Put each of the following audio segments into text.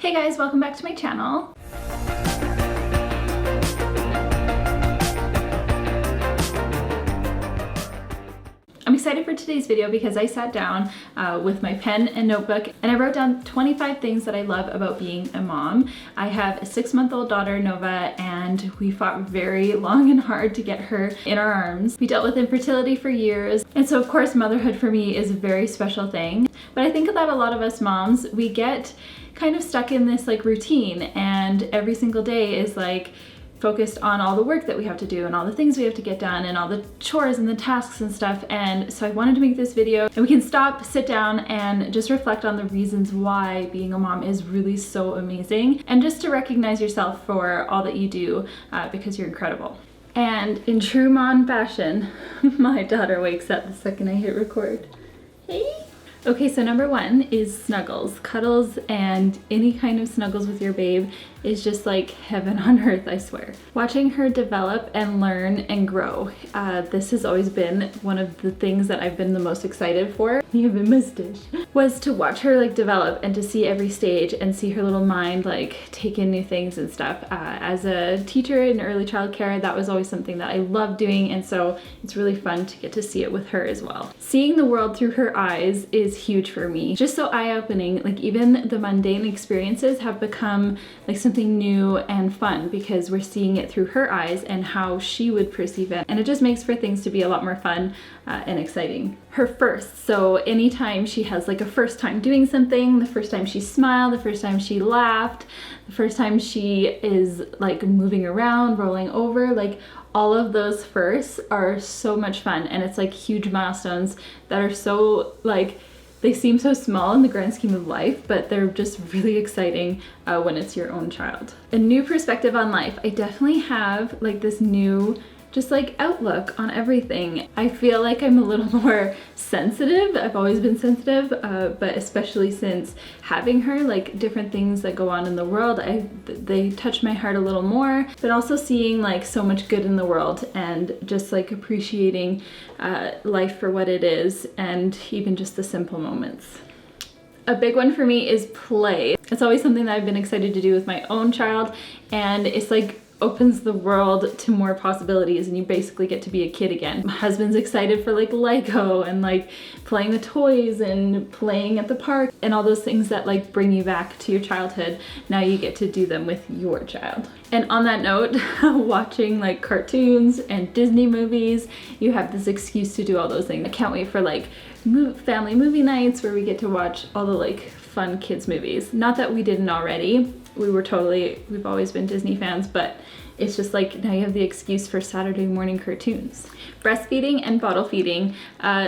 Hey guys, welcome back to my channel. I'm excited for today's video because I sat down with my pen and notebook and I wrote down 25 things that I love about being a mom. I have a 6-month-old daughter, Nova, and we fought very long and hard to get her in our arms. We dealt with infertility for years, and so of course motherhood for me is a very special thing. But I think that a lot of us moms, we get kind of stuck in this like routine, and every single day is like focused on all the work that we have to do and all the things we have to get done and all the chores and the tasks and stuff. And so I wanted to make this video and we can stop, sit down, and just reflect on the reasons why being a mom is really so amazing, and just to recognize yourself for all that you do because you're incredible. And in true mom fashion, my daughter wakes up the second I hit record. Hey! Okay, so number one is snuggles. Cuddles and any kind of snuggles with your babe is just like heaven on earth, I swear. Watching her develop and learn and grow. This has always been one of the things that I've been the most excited for. You have a mustache. Was to watch her like develop and to see every stage and see her little mind like take in new things and stuff. As a teacher in early childcare, that was always something that I loved doing, and so it's really fun to get to see it with her as well. Seeing the world through her eyes is huge for me. Just so eye-opening, like even the mundane experiences have become like something new and fun because we're seeing it through her eyes and how she would perceive it, and it just makes for things to be a lot more fun and exciting. Her first, so anytime she has like a first time doing something, the first time she smiled, the first time she laughed, the first time she is like moving around, rolling over, like all of those firsts are so much fun, and it's like huge milestones that are so like, they seem so small in the grand scheme of life, but they're just really exciting when it's your own child. A new perspective on life. I definitely have like this new just like outlook on everything. I feel like I'm a little more sensitive. I've always been sensitive, but especially since having her, like different things that go on in the world, they touch my heart a little more, but also seeing like so much good in the world and just like appreciating life for what it is, and even just the simple moments. A big one for me is play. It's always something that I've been excited to do with my own child, and it's like opens the world to more possibilities, and you basically get to be a kid again. My husband's excited for like Lego and like playing with toys and playing at the park and all those things that like bring you back to your childhood. Now you get to do them with your child. And on that note, watching like cartoons and Disney movies, you have this excuse to do all those things. I can't wait for like family movie nights where we get to watch all the like fun kids movies. Not that we didn't already. We've always been Disney fans, but it's just like now you have the excuse for Saturday morning cartoons. Breastfeeding and bottle feeding.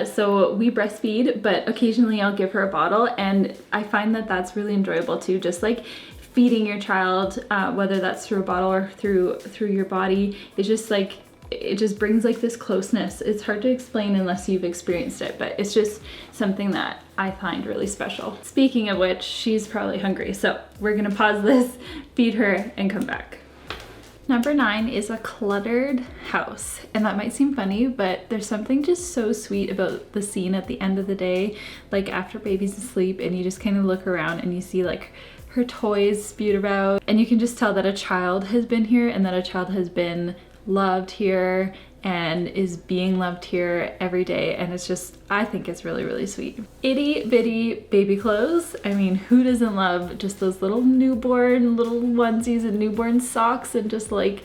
So we breastfeed, but occasionally I'll give her a bottle, and I find that that's really enjoyable too. Just like feeding your child, whether that's through a bottle or through your body, it's just like, it just brings like this closeness. It's hard to explain unless you've experienced it, but it's just something that I find really special. Speaking of which, she's probably hungry, so we're gonna pause this, feed her, and come back. Number 9 is a cluttered house. And that might seem funny, but there's something just so sweet about the scene at the end of the day, like after baby's asleep, and you just kind of look around and you see like her toys spewed about, and you can just tell that a child has been here and that a child has been loved here and is being loved here every day, and it's just, I think it's really, really sweet. Itty bitty baby clothes. I mean, who doesn't love just those little newborn little onesies and newborn socks and just like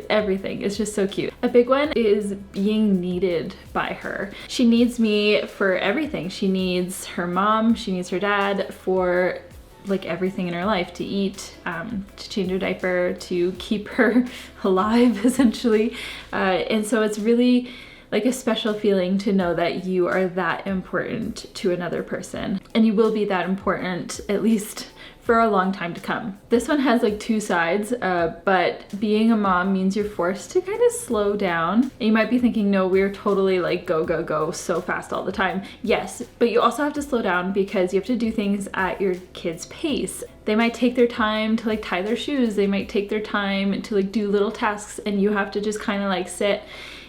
everything. It's just so cute. A big one is being needed by her. She needs me for everything. She needs her mom, she needs her dad for like everything in her life, to eat, to change her diaper, to keep her alive essentially. And so it's really like a special feeling to know that you are that important to another person, and you will be that important at least for a long time to come. This one has like two sides, but being a mom means you're forced to kind of slow down. And you might be thinking, no, we're totally like go, go, go so fast all the time. Yes, but you also have to slow down because you have to do things at your kid's pace. They might take their time to like tie their shoes. They might take their time to like do little tasks, and you have to just kind of like sit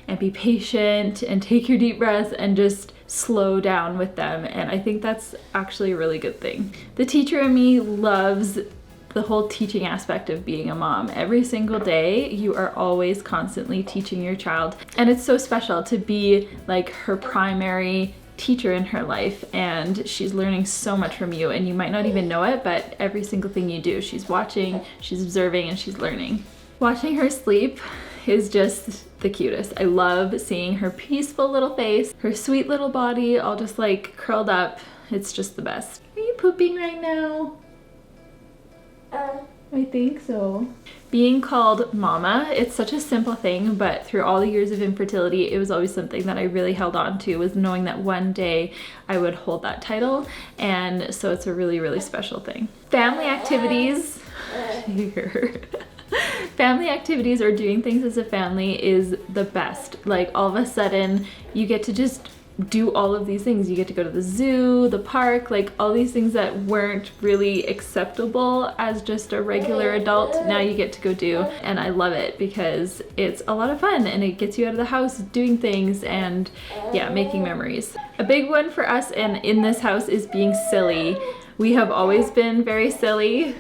and be patient and take your deep breaths and just slow down with them. And I think that's actually a really good thing. The teacher in me loves the whole teaching aspect of being a mom. Every single day, you are always constantly teaching your child. And it's so special to be like her primary teacher in her life, and she's learning so much from you, and you might not even know it, but every single thing you do, she's watching, she's observing, and she's learning. Watching her sleep is just the cutest. I love seeing her peaceful little face, her sweet little body all just like curled up. It's just the best. Are you pooping right now? I think so. Being called mama, it's such a simple thing, but through all the years of infertility, it was always something that I really held on to, was knowing that one day I would hold that title, and so it's a really, really special thing. Family activities. Family activities or doing things as a family is the best. Like all of a sudden, you get to just do all of these things. You get to go to the zoo, the park, like all these things that weren't really acceptable as just a regular adult, now you get to go do. And I love it because it's a lot of fun and it gets you out of the house doing things and yeah, making memories. A big one for us and in this house is being silly. We have always been very silly.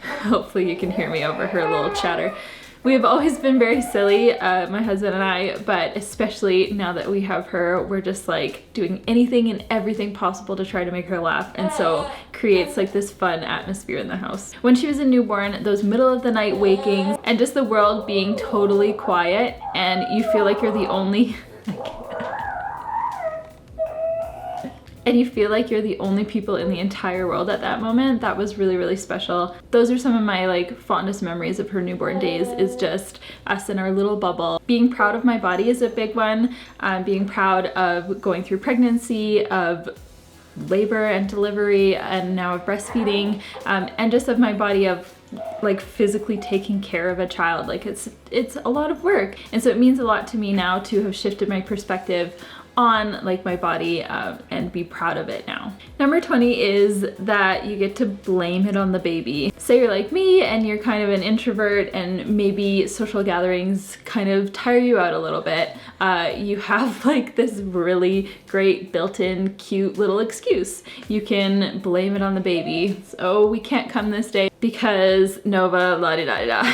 Hopefully you can hear me over her little chatter. We have always been very silly, my husband and I, but especially now that we have her, we're just like doing anything and everything possible to try to make her laugh, and so creates like this fun atmosphere in the house. When she was a newborn, those middle of the night wakings and just the world being totally quiet and you feel like you're the only and you feel like you're the only people in the entire world at that moment, that was really, really special. Those are some of my like fondest memories of her newborn days, is just us in our little bubble. Being proud of my body is a big one. Being proud of going through pregnancy, of labor and delivery, and now of breastfeeding, and just of my body, of like physically taking care of a child. Like it's a lot of work, and so it means a lot to me now to have shifted my perspective on like my body and be proud of it now. Number 20 is that you get to blame it on the baby. Say you're like me and you're kind of an introvert and maybe social gatherings kind of tire you out a little bit. You have like this really great built-in cute little excuse. You can blame it on the baby. So we can't come this day because Nova la-di-da-di-da.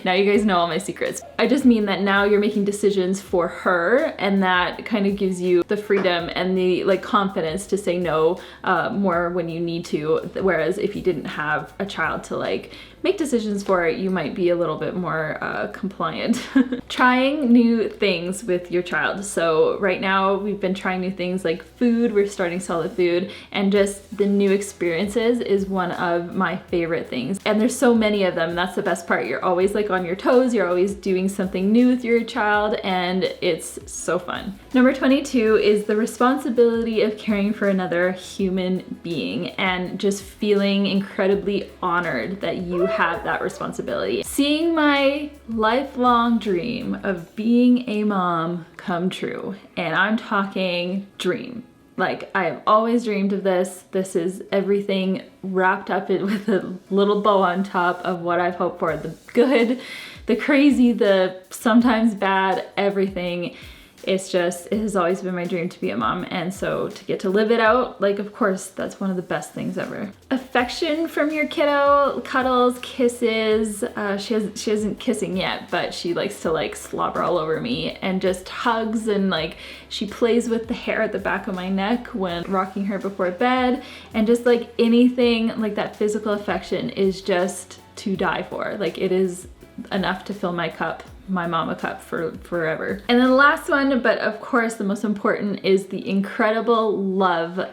Now you guys know all my secrets. I just mean that now you're making decisions for her, and that kind of gives you the freedom and the like confidence to say no more when you need to, whereas if you didn't have a child to like make decisions for it, you might be a little bit more compliant. Trying new things with your child. So right now we've been trying new things like food, we're starting solid food, and just the new experiences is one of my favorite things. And there's so many of them, that's the best part. You're always like on your toes, you're always doing something new with your child, and it's so fun. Number 22 is the responsibility of caring for another human being and just feeling incredibly honored that you have that responsibility. Seeing my lifelong dream of being a mom come true, and I'm talking dream. Like, I have always dreamed of this. This is everything wrapped up with a little bow on top of what I've hoped for. The good, the crazy, the sometimes bad, everything. It's just, it has always been my dream to be a mom, and so to get to live it out, like, of course, that's one of the best things ever. Affection from your kiddo, cuddles, kisses. She isn't kissing yet, but she likes to like slobber all over me, and just hugs, and like she plays with the hair at the back of my neck when rocking her before bed, and just like anything like that physical affection is just to die for. Like, it is enough to fill my cup, my mama cup, for forever. And then the last one, but of course the most important, is the incredible love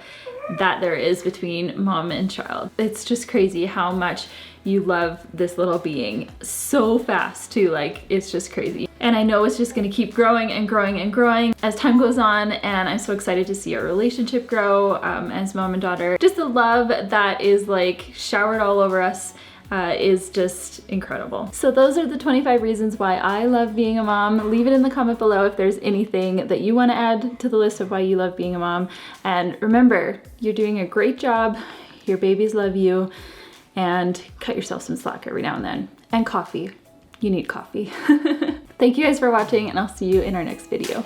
that there is between mom and child. It's just crazy how much you love this little being so fast too. Like, it's just crazy. And I know it's just gonna keep growing and growing and growing as time goes on, and I'm so excited to see our relationship grow as mom and daughter. Just the love that is like showered all over us is just incredible. So those are the 25 reasons why I love being a mom. Leave it in the comment below if there's anything that you want to add to the list of why you love being a mom. And remember, you're doing a great job. Your babies love you, and cut yourself some slack every now and then. And coffee. You need coffee. Thank you guys for watching, and I'll see you in our next video.